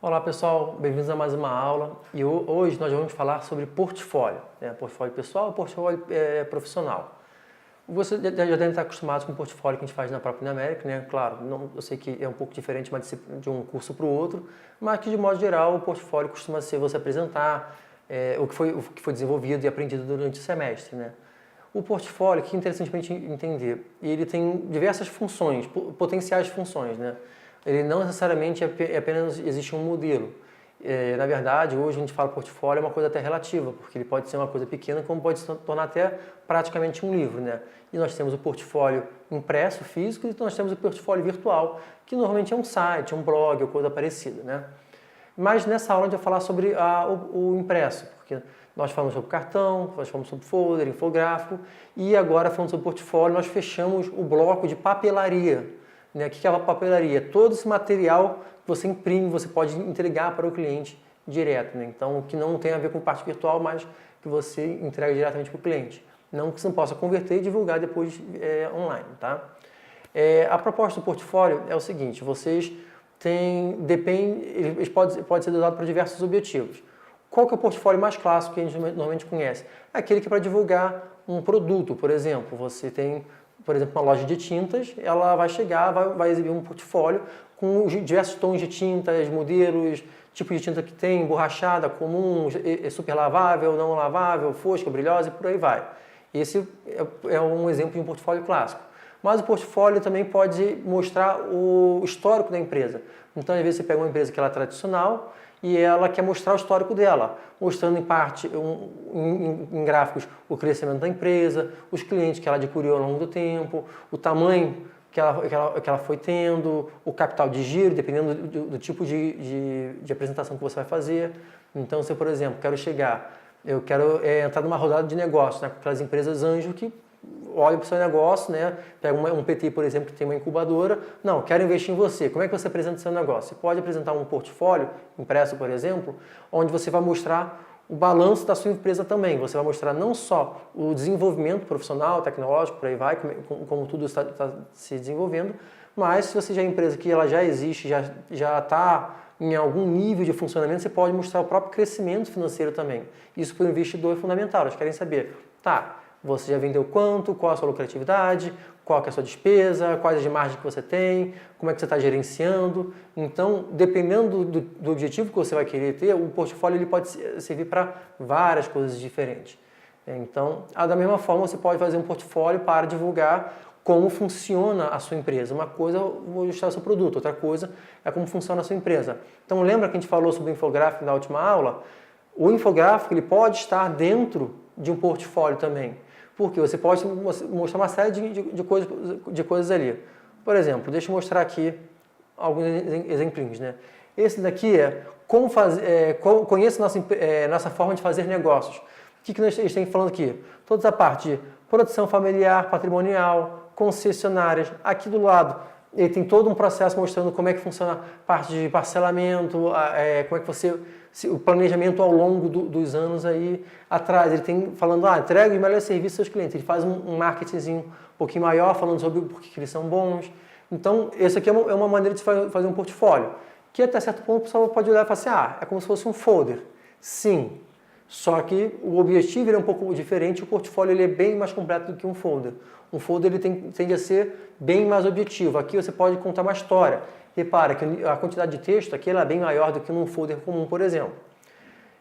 Olá pessoal, bem-vindos a mais uma aula e hoje nós vamos falar sobre portfólio, portfólio pessoal e portfólio profissional. Você já deve estar acostumado com o portfólio que a gente faz na própria América, né? Claro, eu sei que é um pouco diferente de um curso para o outro, mas que de modo geral o portfólio costuma ser você apresentar o que foi desenvolvido e aprendido durante o semestre, né? O portfólio, que é interessante para a gente entender, ele tem diversas funções, potenciais funções, né? Ele não necessariamente apenas existe um modelo. Na verdade, hoje a gente fala portfólio é uma coisa até relativa, porque ele pode ser uma coisa pequena, como pode se tornar até praticamente um livro, né? E nós temos o portfólio impresso, físico, e nós temos o portfólio virtual, que normalmente é um site, um blog ou coisa parecida, né? Mas nessa aula a gente vai falar sobre o impresso, porque nós falamos sobre cartão, nós falamos sobre folder, infográfico, e agora falando sobre portfólio, nós fechamos o bloco de papelaria. Né? O que é a papelaria? Todo esse material que você imprime, você pode entregar para o cliente direto. Né? Então, que não tem a ver com parte virtual, mas que você entrega diretamente para o cliente. Não que você não possa converter e divulgar depois online. Tá? A proposta do portfólio é o seguinte, vocês ele pode ser usado para diversos objetivos. Qual que é o portfólio mais clássico que a gente normalmente conhece? Aquele que é para divulgar um produto, por exemplo. Você tem, por exemplo, uma loja de tintas, ela vai chegar, vai exibir um portfólio com diversos tons de tintas, modelos, tipo de tinta que tem, borrachada, comum, super lavável, não lavável, fosca, brilhosa e por aí vai. Esse é um exemplo de um portfólio clássico. Mas o portfólio também pode mostrar o histórico da empresa. Então, às vezes, você pega uma empresa que ela é tradicional e ela quer mostrar o histórico dela, mostrando em parte, em gráficos, o crescimento da empresa, os clientes que ela adquiriu ao longo do tempo, o tamanho que ela foi tendo, o capital de giro, dependendo do tipo de apresentação que você vai fazer. Então, se eu, por exemplo, eu quero entrar numa rodada de negócios, né, com aquelas empresas anjo que olha para o seu negócio, né? Pega um PT, por exemplo, que tem uma incubadora. Não, quero investir em você. Como é que você apresenta o seu negócio? Você pode apresentar um portfólio impresso, por exemplo, onde você vai mostrar o balanço da sua empresa também. Você vai mostrar não só o desenvolvimento profissional, tecnológico, por aí vai, como tudo está se desenvolvendo, mas se você já é uma empresa que ela já existe, já está em algum nível de funcionamento, você pode mostrar o próprio crescimento financeiro também. Isso para o investidor é fundamental. Eles querem saber, tá, você já vendeu quanto, qual a sua lucratividade, qual que é a sua despesa, quais as margens que você tem, como é que você está gerenciando. Então, dependendo do objetivo que você vai querer ter, o portfólio ele pode servir para várias coisas diferentes. Então, da mesma forma, você pode fazer um portfólio para divulgar como funciona a sua empresa. Uma coisa é mostrar o seu produto, outra coisa é como funciona a sua empresa. Então, lembra que a gente falou sobre o infográfico na última aula? O infográfico ele pode estar dentro de um portfólio também. Porque você pode mostrar uma série de coisas ali. Por exemplo, deixa eu mostrar aqui alguns exemplinhos. Né? Esse daqui é como conheça nossa forma de fazer negócios. O que nós estamos falando aqui? Toda a parte de produção familiar, patrimonial, concessionárias. Aqui do lado, ele tem todo um processo mostrando como é que funciona a parte de parcelamento, como é que o planejamento ao longo dos anos aí atrás. Ele tem falando, entrega os melhores serviços aos clientes. Ele faz um marketingzinho um pouquinho maior, falando sobre por que eles são bons. Então, esse aqui é uma maneira de fazer um portfólio, que até certo ponto o pessoal pode olhar e falar assim, é como se fosse um folder. Sim, só que o objetivo é um pouco diferente, o portfólio ele é bem mais completo do que um folder. Um folder ele tende a ser bem mais objetivo. Aqui você pode contar uma história. Repara que a quantidade de texto aqui ela é bem maior do que num folder comum, por exemplo.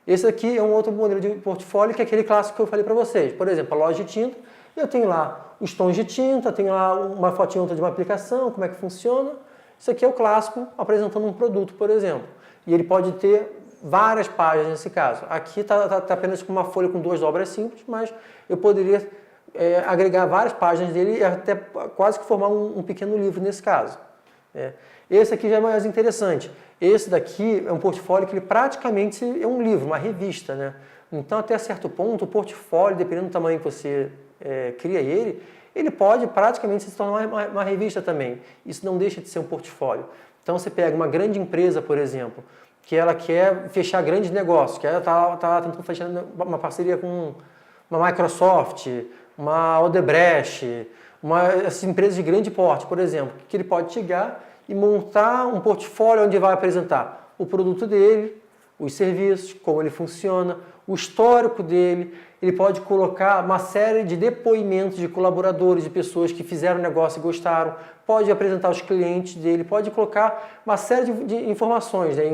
Esse aqui é um outro modelo de portfólio que é aquele clássico que eu falei para vocês. Por exemplo, a loja de tinta, eu tenho lá os tons de tinta, tenho lá uma fotinha de uma aplicação, como é que funciona. Isso aqui é o clássico apresentando um produto, por exemplo. E ele pode ter várias páginas nesse caso. Aqui está apenas com uma folha com 2 dobras simples, mas eu poderia agregar várias páginas dele e até quase que formar um pequeno livro nesse caso. Esse aqui já é mais interessante. Esse daqui é um portfólio que ele praticamente é um livro, uma revista. Né? Então, até certo ponto, o portfólio, dependendo do tamanho que você cria ele pode praticamente se tornar uma revista também. Isso não deixa de ser um portfólio. Então, você pega uma grande empresa, por exemplo, que ela quer fechar grandes negócios, que ela está tentando fechar uma parceria com uma Microsoft, uma Odebrecht, essas empresas de grande porte, por exemplo, que ele pode chegar e montar um portfólio onde vai apresentar o produto dele, os serviços, como ele funciona, o histórico dele. Ele pode colocar uma série de depoimentos de colaboradores, de pessoas que fizeram o negócio e gostaram, pode apresentar os clientes dele, pode colocar uma série de informações, né?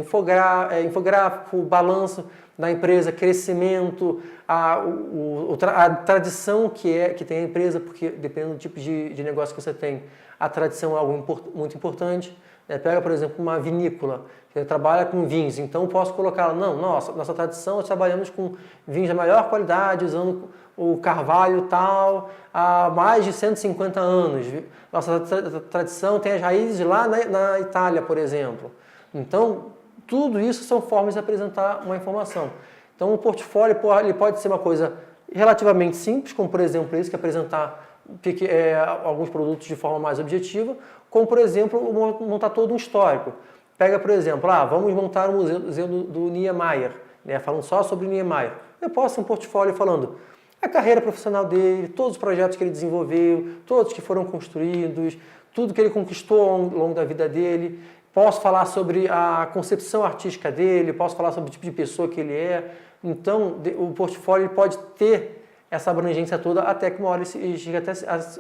Infográfico, balanço da empresa, crescimento, a tradição que tem a empresa, porque dependendo do tipo de negócio que você tem, a tradição é algo muito importante. Pega, por exemplo, uma vinícola, que trabalha com vinhos, então eu posso colocar lá, não, nossa tradição, nós trabalhamos com vinhos da melhor qualidade, usando o carvalho tal, há mais de 150 anos. Nossa tradição tem as raízes lá na Itália, por exemplo. Então, tudo isso são formas de apresentar uma informação. Então, o portfólio ele pode ser uma coisa relativamente simples, como, por exemplo, isso, que é apresentar alguns produtos de forma mais objetiva, como, por exemplo, montar todo um histórico. Pega, por exemplo, vamos montar um museu do Niemeyer, né, falando só sobre o Niemeyer. Eu posso ter um portfólio falando a carreira profissional dele, todos os projetos que ele desenvolveu, todos que foram construídos, tudo que ele conquistou ao longo da vida dele. Posso falar sobre a concepção artística dele, posso falar sobre o tipo de pessoa que ele é. Então, o portfólio pode ter essa abrangência toda até que uma hora ele chegue até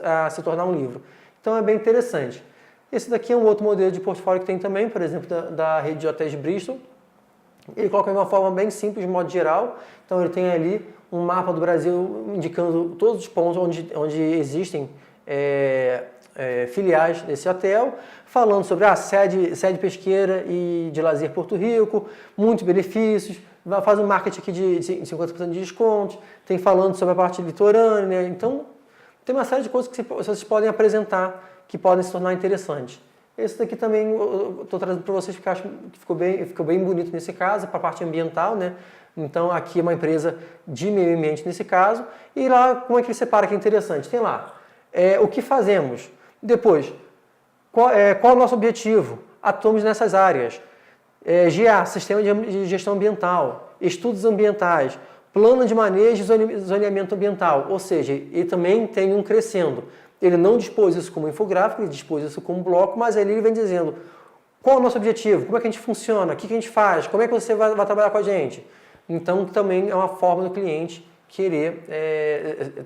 a se tornar um livro. Então, é bem interessante. Esse daqui é um outro modelo de portfólio que tem também, por exemplo, da rede de hotéis de Bristol. Ele coloca de uma forma bem simples, de modo geral. Então, ele tem ali um mapa do Brasil indicando todos os pontos onde existem filiais desse hotel, falando sobre a sede pesqueira e de lazer Porto Rico, muitos benefícios, faz um marketing aqui de 50% de desconto, tem falando sobre a parte litorânea. Então, tem uma série de coisas que vocês podem apresentar que podem se tornar interessantes. Esse daqui também eu estou trazendo para vocês porque acho que ficou bem bonito nesse caso, para a parte ambiental, né? Então aqui é uma empresa de meio ambiente nesse caso. E lá, como é que ele separa que é interessante? Tem lá o que fazemos. Depois, qual é o nosso objetivo? Atuamos nessas áreas. GA, Sistema de Gestão Ambiental, Estudos Ambientais, Plano de Manejo e Zoneamento Ambiental. Ou seja, ele também tem um crescendo. Ele não dispôs isso como infográfico, ele dispôs isso como bloco, mas ali ele vem dizendo qual é o nosso objetivo, como é que a gente funciona, o que a gente faz, como é que você vai trabalhar com a gente. Então, também é uma forma do cliente querer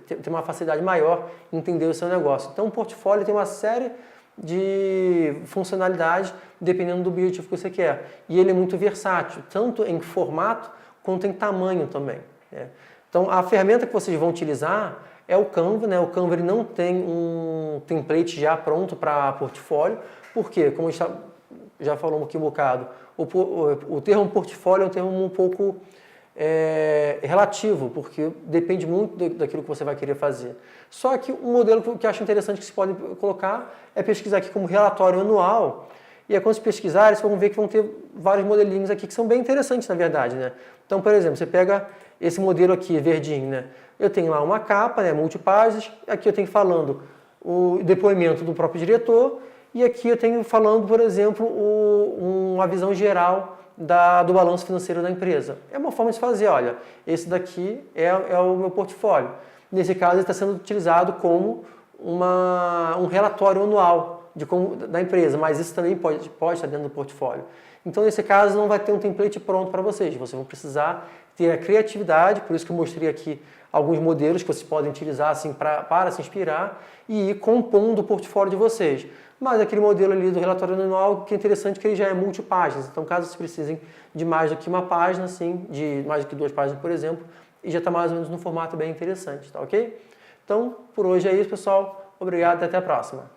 ter uma facilidade maior em entender o seu negócio. Então, o portfólio tem uma série de funcionalidades dependendo do objetivo que você quer. E ele é muito versátil, tanto em formato quanto em tamanho também. Então, a ferramenta que vocês vão utilizar é o Canva, né? O Canva ele não tem um template já pronto para portfólio, porque, como já falamos aqui um bocado, o termo portfólio é um termo um pouco relativo, porque depende muito daquilo que você vai querer fazer. Só que um modelo que eu acho interessante que se pode colocar é pesquisar aqui como relatório anual, e aí quando vocês pesquisarem, vocês vão ver que vão ter vários modelinhos aqui que são bem interessantes, na verdade, né? Então, por exemplo, você pega esse modelo aqui, verdinho, né? Eu tenho lá uma capa, né, multipáginas, aqui eu tenho falando o depoimento do próprio diretor, e aqui eu tenho falando, por exemplo, uma visão geral do balanço financeiro da empresa. É uma forma de fazer, olha, esse daqui é o meu portfólio. Nesse caso, ele está sendo utilizado como um relatório anual da empresa, mas isso também pode estar dentro do portfólio. Então, nesse caso, não vai ter um template pronto para vocês. Vocês vão precisar ter a criatividade, por isso que eu mostrei aqui alguns modelos que vocês podem utilizar assim, para se inspirar e ir compondo o portfólio de vocês. Mas aquele modelo ali do relatório anual, que é interessante que ele já é multipáginas. Então, caso vocês precisem de mais do que uma página, assim, de mais do que 2 páginas, por exemplo, e já está mais ou menos num formato bem interessante, tá ok? Então, por hoje é isso, pessoal. Obrigado e até a próxima.